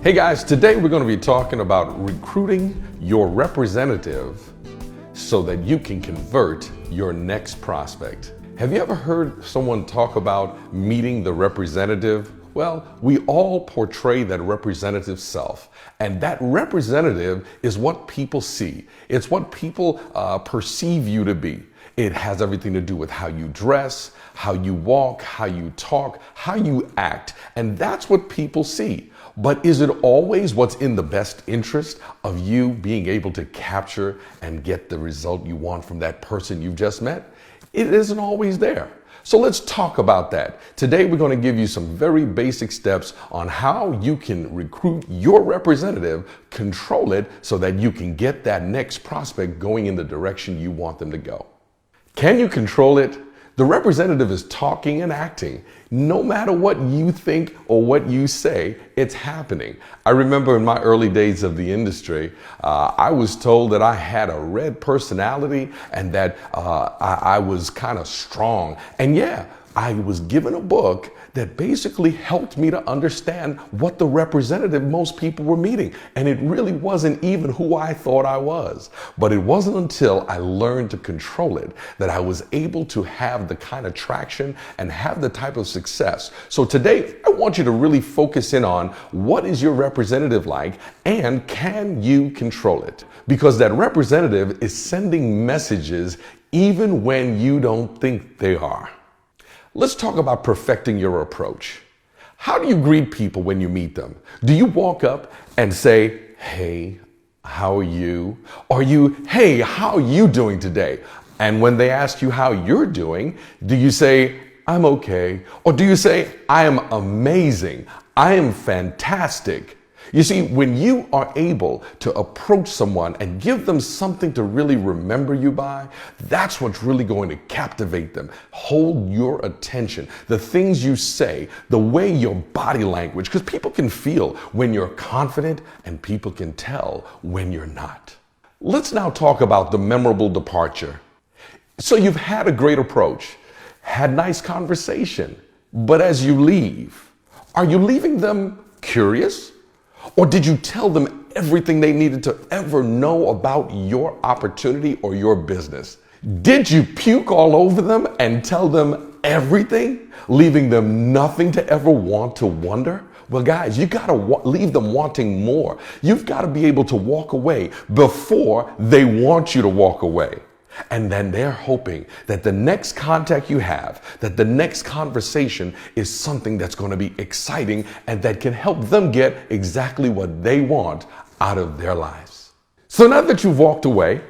Hey guys, today we're going to be talking about recruiting your representative so that you can convert your next prospect. Have you ever heard someone talk about meeting the representative? Well, we all portray that representative self, and that representative is what people see. It's what people perceive you to be. It has everything to do with how you dress, how you walk, how you talk, how you act, and that's what people see. But is it always what's in the best interest of you being able to capture and get the result you want from that person you've just met? It isn't always there. So let's talk about that. Today we're going to give you some very basic steps on how you can recruit your representative, control it so that you can get that next prospect going in the direction you want them to go. Can you control it? The representative is talking and acting. No matter what you think or what you say, it's happening. I remember in my early days of the industry, I was told that I had a red personality and that I was kind of strong. And yeah, I was given a book that basically helped me to understand what the representative most people were meeting. And it really wasn't even who I thought I was. But it wasn't until I learned to control it that I was able to have the kind of traction and have the type of success. So today, I want you to really focus in on what is your representative like and can you control it? Because that representative is sending messages even when you don't think they are. Let's talk about perfecting your approach. How do you greet people when you meet them? Do you walk up and say, "Hey, how are you?" Or "Hey, how are you doing today?" And when they ask you how you're doing, do you say, "I'm okay"? Or do you say, "I am amazing. I am fantastic"? You see, when you are able to approach someone and give them something to really remember you by, that's what's really going to captivate them, hold your attention. The things you say, the way your body language, because people can feel when you're confident and people can tell when you're not. Let's now talk about the memorable departure. So you've had a great approach, had nice conversation, but as you leave, are you leaving them curious? Or did you tell them everything they needed to ever know about your opportunity or your business? Did you puke all over them and tell them everything, leaving them nothing to ever want to wonder? Well, guys, you got to leave them wanting more. You've got to be able to walk away before they want you to walk away. And then they're hoping that the next contact you have, that the next conversation is something that's going to be exciting and that can help them get exactly what they want out of their lives. So now that you've walked away,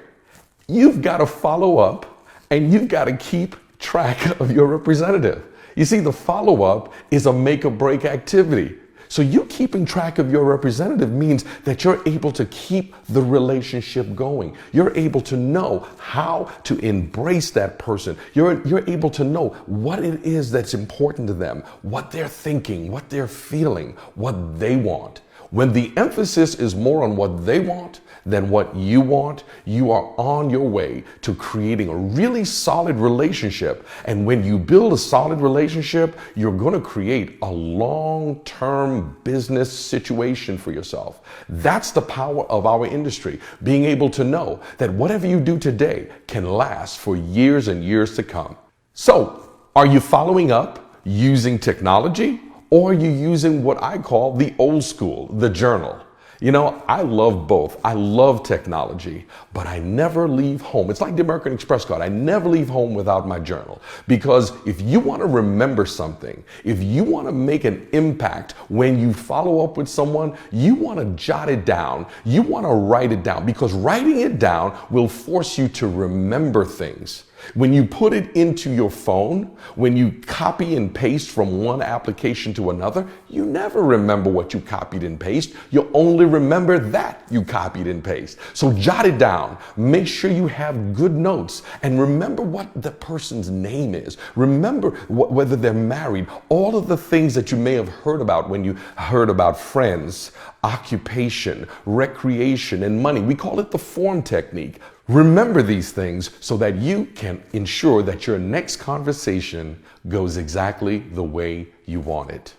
you've got to follow up and you've got to keep track of your representative. You see, the follow-up is a make or break activity. So you keeping track of your representative means that you're able to keep the relationship going. You're able to know how to embrace that person. You're able to know what it is that's important to them, what they're thinking, what they're feeling, what they want. When the emphasis is more on what they want than what you want, you are on your way to creating a really solid relationship. And when you build a solid relationship, you're going to create a long-term business situation for yourself. That's the power of our industry, being able to know that whatever you do today can last for years and years to come. So, are you following up using technology? Or are you using what I call the old school, the journal? You know, I love both. I love technology, but I never leave home. It's like the American Express card. I never leave home without my journal. Because if you want to remember something, if you want to make an impact when you follow up with someone, you want to jot it down. You want to write it down because writing it down will force you to remember things. When you put it into your phone, when you copy and paste from one application to another, you never remember what you copied and pasted. You only remember that you copied and pasted. So jot it down. Make sure you have good notes and remember what the person's name is. Remember whether they're married, all of the things that you may have heard about when you heard about friends, occupation, recreation, and money. We call it the form technique. Remember these things so that you can ensure that your next conversation goes exactly the way you want it.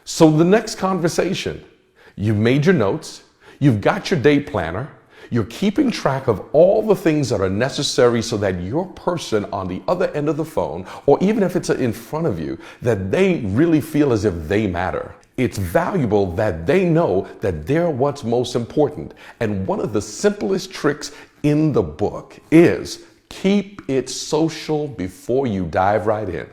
So the next conversation, You've made your notes, you've got your day planner, you're keeping track of all the things that are necessary so that your person on the other end of the phone, or even if it's in front of you, that they really feel as if they matter. It's valuable that they know that they're what's most important. And one of the simplest tricks in the book is keep it social before you dive right in.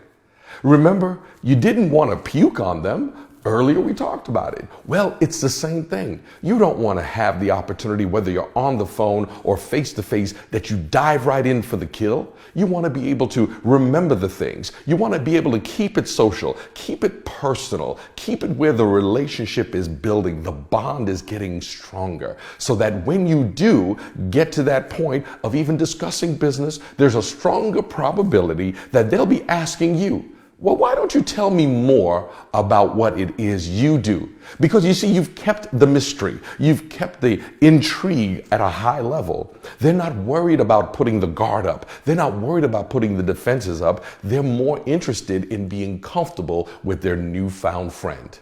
Remember, you didn't want to puke on them. Earlier we talked about it. Well, it's the same thing. You don't want to have the opportunity, whether you're on the phone or face to face, that you dive right in for the kill. You want to be able to remember the things. You want to be able to keep it social, keep it personal, keep it where the relationship is building, the bond is getting stronger, so that when you do get to that point of even discussing business, there's a stronger probability that they'll be asking you, well, why don't you tell me more about what it is you do? Because you see, you've kept the mystery. You've kept the intrigue at a high level. They're not worried about putting the guard up. They're not worried about putting the defenses up. They're more interested in being comfortable with their newfound friend.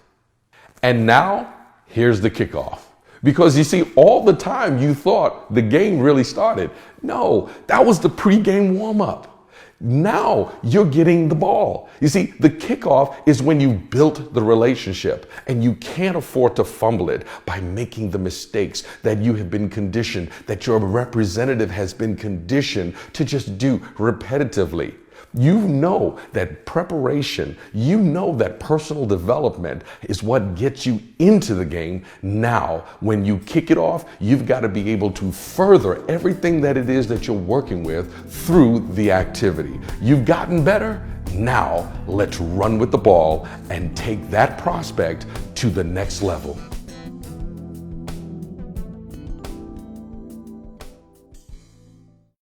And now, here's the kickoff. Because you see, all the time you thought the game really started. No, that was the pregame warm-up. Now you're getting the ball. You see, the kickoff is when you built the relationship, and you can't afford to fumble it by making the mistakes that you have been conditioned, that your representative has been conditioned to just do repetitively. You know that preparation, you know that personal development is what gets you into the game. Now, when you kick it off, you've got to be able to further everything that it is that you're working with through the activity. You've gotten better. Now, let's run with the ball and take that prospect to the next level.